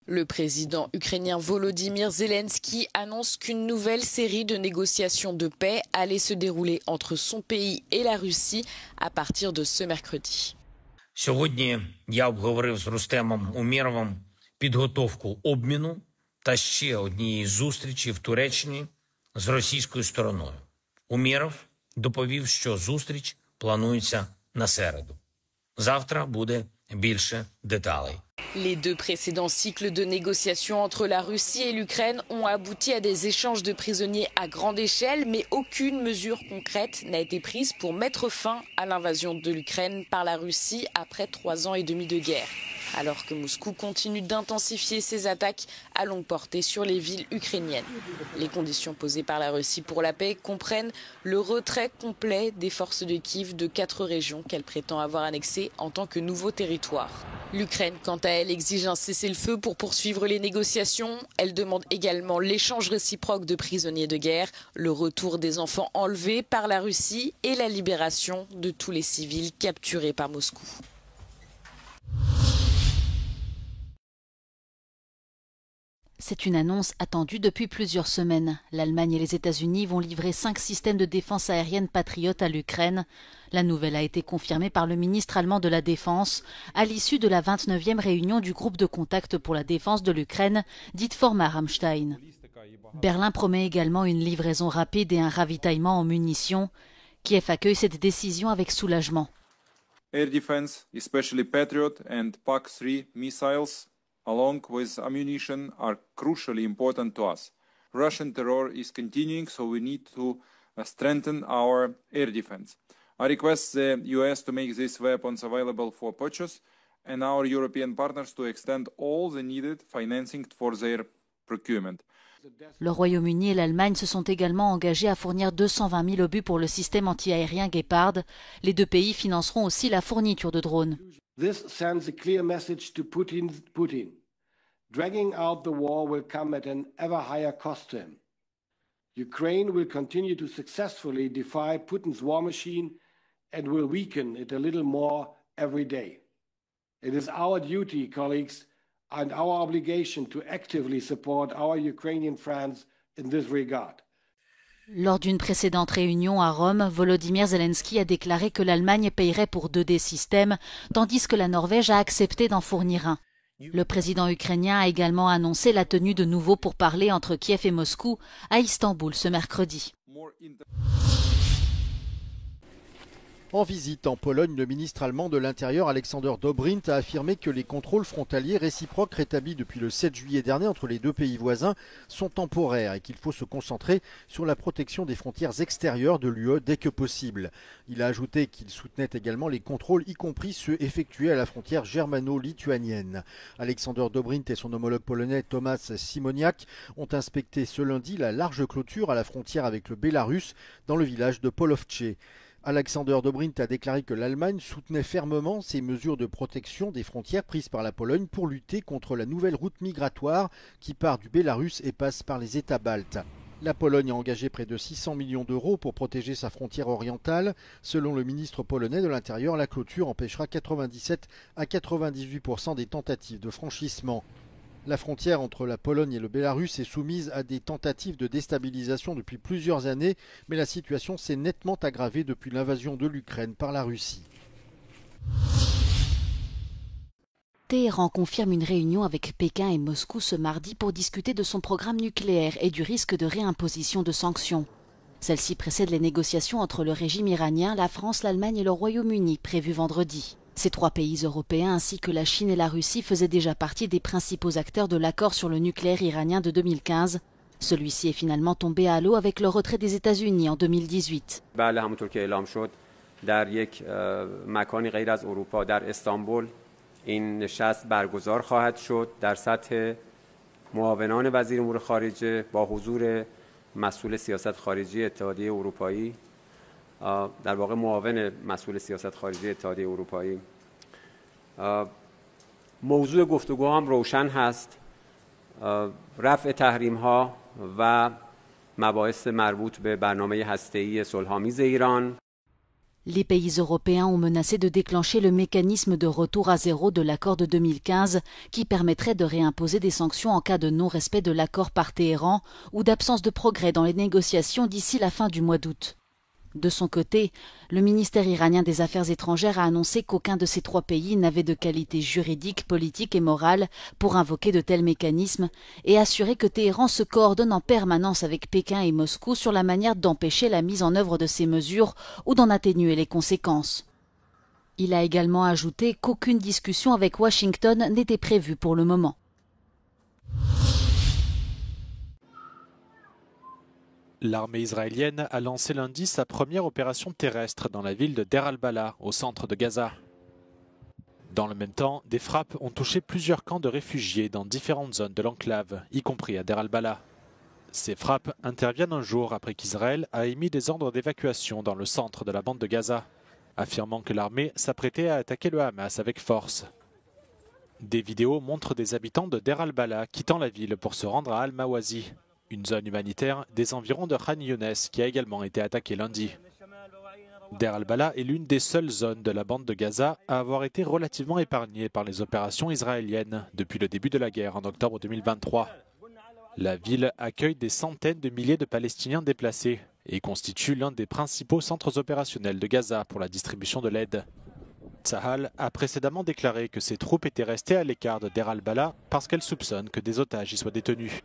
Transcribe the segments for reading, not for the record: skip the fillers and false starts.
Le président ukrainien Volodymyr Zelensky annonce qu'une nouvelle série de négociations de paix allait se dérouler entre son pays et la Russie à partir de ce mercredi. Сьогодні я обговорив з Рустемом Умєровим підготовку обміну та ще однієї зустрічі в Туреччині з російською стороною. Умєров доповів, що зустріч планується на середу. Завтра буде більше деталей. Les deux précédents cycles de négociations entre la Russie et l'Ukraine ont abouti à des échanges de prisonniers à grande échelle, mais aucune mesure concrète n'a été prise pour mettre fin à l'invasion de l'Ukraine par la Russie après 3 ans et demi de guerre. Alors que Moscou continue d'intensifier ses attaques à longue portée sur les villes ukrainiennes. Les conditions posées par la Russie pour la paix comprennent le retrait complet des forces de Kiev de 4 régions qu'elle prétend avoir annexées en tant que nouveau territoire. L'Ukraine, quant à elle, exige un cessez-le-feu pour poursuivre les négociations. Elle demande également l'échange réciproque de prisonniers de guerre, le retour des enfants enlevés par la Russie et la libération de tous les civils capturés par Moscou. C'est une annonce attendue depuis plusieurs semaines. L'Allemagne et les États-Unis vont livrer 5 systèmes de défense aérienne Patriot à l'Ukraine. La nouvelle a été confirmée par le ministre allemand de la Défense à l'issue de la 29e réunion du groupe de contact pour la défense de l'Ukraine, dite format Ramstein. Berlin promet également une livraison rapide et un ravitaillement en munitions. Kiev accueille cette décision avec soulagement. Air defense, especially Patriot and PAC-3 missiles, along with ammunition, are crucially important to us. Russian terror is continuing, so we need to strengthen our air defense. I request the US to make these weapons available for purchase and our European partners to extend all the needed financing for their procurement. Le Royaume-Uni et l'Allemagne se sont également engagés à fournir 220 000 obus pour le système anti-aérien Gepard. Les deux pays financeront aussi la fourniture de drones. This sends a clear message to Putin. Dragging out the war will come at an ever higher cost to him. Ukraine will continue to successfully defy Putin's war machine and will weaken it a little more every day. It is our duty, colleagues, and our obligation to actively support our Ukrainian friends in this regard. Lors d'une précédente réunion à Rome, Volodymyr Zelensky a déclaré que l'Allemagne payerait pour 2 des systèmes, tandis que la Norvège a accepté d'en fournir un. Le président ukrainien a également annoncé la tenue de nouveaux pourparlers entre Kiev et Moscou à Istanbul ce mercredi. En visite en Pologne, le ministre allemand de l'Intérieur Alexander Dobrindt a affirmé que les contrôles frontaliers réciproques rétablis depuis le 7 juillet dernier entre les deux pays voisins sont temporaires et qu'il faut se concentrer sur la protection des frontières extérieures de l'UE dès que possible. Il a ajouté qu'il soutenait également les contrôles, y compris ceux effectués à la frontière germano-lituanienne. Alexander Dobrindt et son homologue polonais Tomasz Simoniak ont inspecté ce lundi la large clôture à la frontière avec le Bélarus dans le village de Polowcze. Alexander Dobrindt a déclaré que l'Allemagne soutenait fermement ces mesures de protection des frontières prises par la Pologne pour lutter contre la nouvelle route migratoire qui part du Bélarus et passe par les États baltes. La Pologne a engagé près de 600 millions d'euros pour protéger sa frontière orientale. Selon le ministre polonais de l'Intérieur, la clôture empêchera 97 à 98% des tentatives de franchissement. La frontière entre la Pologne et le Bélarus est soumise à des tentatives de déstabilisation depuis plusieurs années, mais la situation s'est nettement aggravée depuis l'invasion de l'Ukraine par la Russie. Téhéran confirme une réunion avec Pékin et Moscou ce mardi pour discuter de son programme nucléaire et du risque de réimposition de sanctions. Celle-ci précède les négociations entre le régime iranien, la France, l'Allemagne et le Royaume-Uni prévues vendredi. Ces 3 pays européens ainsi que la Chine et la Russie faisaient déjà partie des principaux acteurs de l'accord sur le nucléaire iranien de 2015. Celui-ci est finalement tombé à l'eau avec le retrait des États-Unis en 2018. این نشست برگزار خواهد شد در سطح معاونان وزیر امور خارجه با حضور مسئول سیاست خارجی اتحادیه اروپایی در واقع معاون مسئول سیاست خارجی اتحادیه اروپایی موضوع گفتگو هم روشن هست رفع تحریم ها و مباحث مربوط به برنامه هسته‌ای صلح‌آمیز ایران Les pays européens ont menacé de déclencher le mécanisme de retour à zéro de l'accord de 2015 qui permettrait de réimposer des sanctions en cas de non-respect de l'accord par Téhéran ou d'absence de progrès dans les négociations d'ici la fin du mois d'août. De son côté, le ministère iranien des Affaires étrangères a annoncé qu'aucun de ces trois pays n'avait de qualité juridique, politique et morale pour invoquer de tels mécanismes et assuré que Téhéran se coordonne en permanence avec Pékin et Moscou sur la manière d'empêcher la mise en œuvre de ces mesures ou d'en atténuer les conséquences. Il a également ajouté qu'aucune discussion avec Washington n'était prévue pour le moment. L'armée israélienne a lancé lundi sa première opération terrestre dans la ville de Deir al-Balah, au centre de Gaza. Dans le même temps, des frappes ont touché plusieurs camps de réfugiés dans différentes zones de l'enclave, y compris à Deir al-Balah. Ces frappes interviennent un jour après qu'Israël a émis des ordres d'évacuation dans le centre de la bande de Gaza, affirmant que l'armée s'apprêtait à attaquer le Hamas avec force. Des vidéos montrent des habitants de Deir al-Balah quittant la ville pour se rendre à Al-Mawazi, une zone humanitaire des environs de Khan Younes qui a également été attaquée lundi. Deir al-Balah est l'une des seules zones de la bande de Gaza à avoir été relativement épargnée par les opérations israéliennes depuis le début de la guerre en octobre 2023. La ville accueille des centaines de milliers de Palestiniens déplacés et constitue l'un des principaux centres opérationnels de Gaza pour la distribution de l'aide. Tsahal a précédemment déclaré que ses troupes étaient restées à l'écart de Deir al-Balah parce qu'elles soupçonnent que des otages y soient détenus.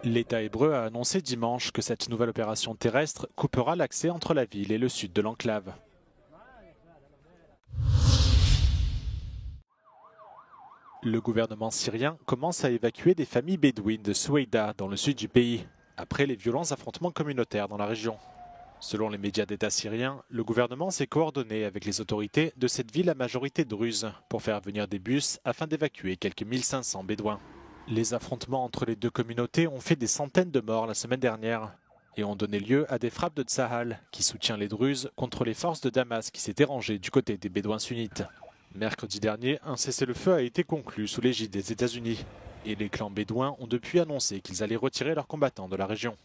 L'État hébreu a annoncé dimanche que cette nouvelle opération terrestre coupera l'accès entre la ville et le sud de l'enclave. Le gouvernement syrien commence à évacuer des familles bédouines de Soueïda dans le sud du pays, après les violents affrontements communautaires dans la région. Selon les médias d'État syriens, le gouvernement s'est coordonné avec les autorités de cette ville à majorité druze pour faire venir des bus afin d'évacuer quelques 1500 bédouins. Les affrontements entre les deux communautés ont fait des centaines de morts la semaine dernière et ont donné lieu à des frappes de Tsahal, qui soutient les Druzes, contre les forces de Damas qui s'étaient rangées du côté des Bédouins sunnites. Mercredi dernier, un cessez-le-feu a été conclu sous l'égide des États-Unis et les clans bédouins ont depuis annoncé qu'ils allaient retirer leurs combattants de la région.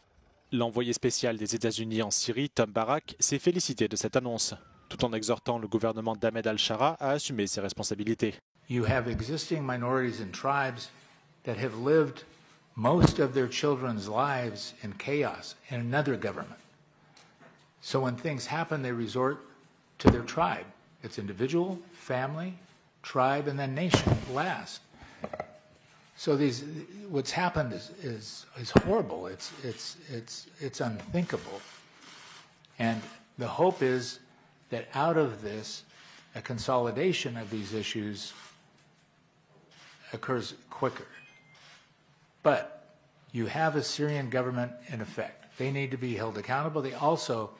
L'envoyé spécial des États-Unis en Syrie, Tom Barak, s'est félicité de cette annonce, tout en exhortant le gouvernement d'Ahmed al-Shara à assumer ses responsabilités. You have existing minorities and tribes that have lived most of their children's lives in chaos in another government. So when things happen, they resort to their tribe. It's individual, family, tribe, and then nation last. So what's happened is horrible. It's unthinkable. And the hope is that out of this, a consolidation of these issues occurs quicker. But you have a Syrian government in effect. They need to be held accountable. They also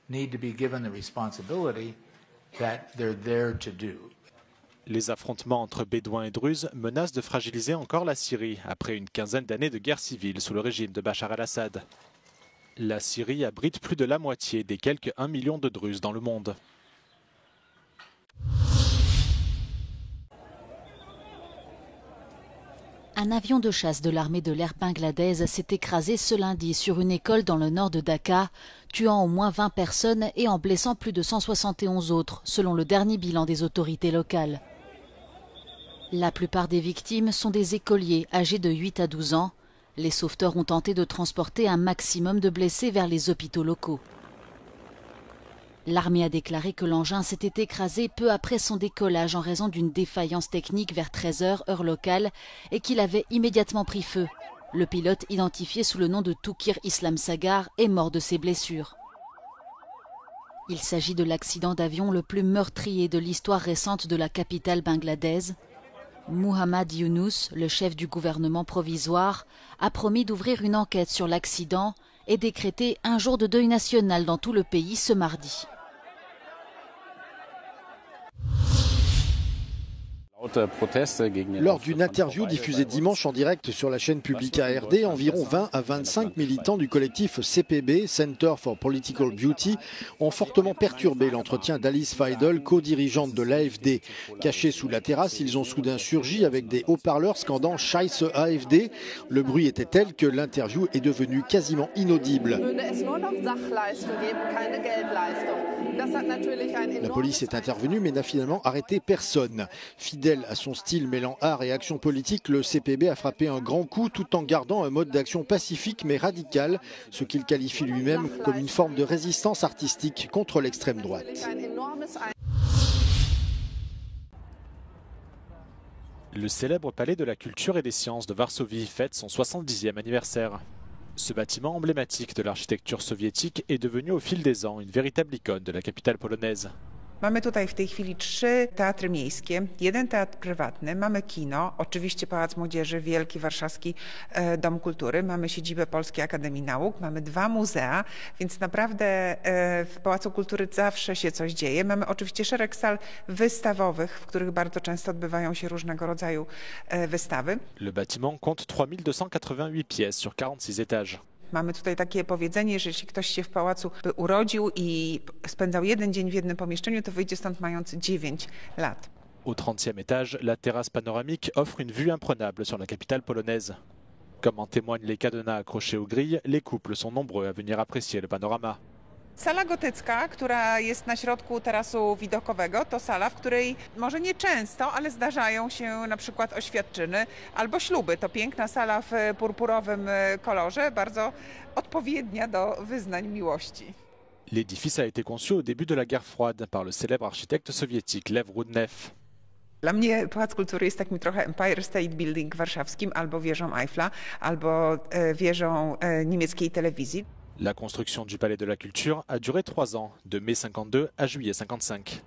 need to be given the responsibility that they're there to do. Les affrontements entre Bédouins et Druzes menacent de fragiliser encore la Syrie après une quinzaine d'années de guerre civile sous le régime de Bachar el-Assad. La Syrie abrite plus de la moitié des quelques 1 million de Druzes dans le monde. Un avion de chasse de l'armée de l'air bangladaise s'est écrasé ce lundi sur une école dans le nord de Dhaka, tuant au moins 20 personnes et en blessant plus de 171 autres, selon le dernier bilan des autorités locales. La plupart des victimes sont des écoliers âgés de 8 à 12 ans. Les sauveteurs ont tenté de transporter un maximum de blessés vers les hôpitaux locaux. L'armée a déclaré que l'engin s'était écrasé peu après son décollage en raison d'une défaillance technique vers 13 h, heure locale, et qu'il avait immédiatement pris feu. Le pilote, identifié sous le nom de Toukir Islam Sagar, est mort de ses blessures. Il s'agit de l'accident d'avion le plus meurtrier de l'histoire récente de la capitale bangladaise. Muhammad Yunus, le chef du gouvernement provisoire, a promis d'ouvrir une enquête sur l'accident et décréter un jour de deuil national dans tout le pays ce mardi. Lors d'une interview diffusée dimanche en direct sur la chaîne publique ARD, environ 20 à 25 militants du collectif CPB, Center for Political Beauty, ont fortement perturbé l'entretien d'Alice Weidel, co-dirigeante de l'AfD. Cachés sous la terrasse, ils ont soudain surgi avec des haut-parleurs scandant « Scheiße AfD ». Le bruit était tel que l'interview est devenue quasiment inaudible. La police est intervenue mais n'a finalement arrêté personne. Fidèle à son style mêlant art et action politique, le CPB a frappé un grand coup tout en gardant un mode d'action pacifique mais radical, ce qu'il qualifie lui-même comme une forme de résistance artistique contre l'extrême droite. Le célèbre palais de la culture et des sciences de Varsovie fête son 70e anniversaire. Ce bâtiment emblématique de l'architecture sowiétique est devenu au fil des ans une véritable icône de la capitale polonaise. Mamy tutaj w tej chwili 3 teatry miejskie, 1 teatr prywatny, mamy kino, oczywiście Pałac Młodzieży, Wielki Warszawski Dom Kultury, mamy siedzibę Polskiej Akademii Nauk, mamy 2 muzea, więc naprawdę w Pałacu Kultury zawsze się coś dzieje. Mamy oczywiście szereg sal wystawowych, w których bardzo często odbywają się różnego rodzaju wystawy. Le bâtiment compte 3288 pièces sur 46 étages. Mamy tutaj takie powiedzenie, że jeśli ktoś się w pałacu by urodził i spędzał 1 dzień w jednym pomieszczeniu, to wyjdzie stąd mając 9 lat. Au 30e étage, la terrasse panoramique offre une vue imprenable sur la capitale polonaise. Comme en témoignent les cadenas accrochés aux grilles, les couples sont nombreux à venir apprécier le panorama. Sala gotycka, która jest na środku tarasu widokowego, to sala, w której może nie często, ale zdarzają się na przykład oświadczyny albo śluby. To piękna sala w purpurowym kolorze, bardzo odpowiednia do wyznań miłości. L'édifice a été conçu au début de la guerre froide par le célèbre architecte soviétique Lev Rudnev. Dla mnie Pałac Kultury jest takim trochę Empire State Building warszawskim, albo wieżą Eiffla, albo wieżą niemieckiej telewizji. La construction du palais de la culture a duré 3 ans, de mai 52 à juillet 55.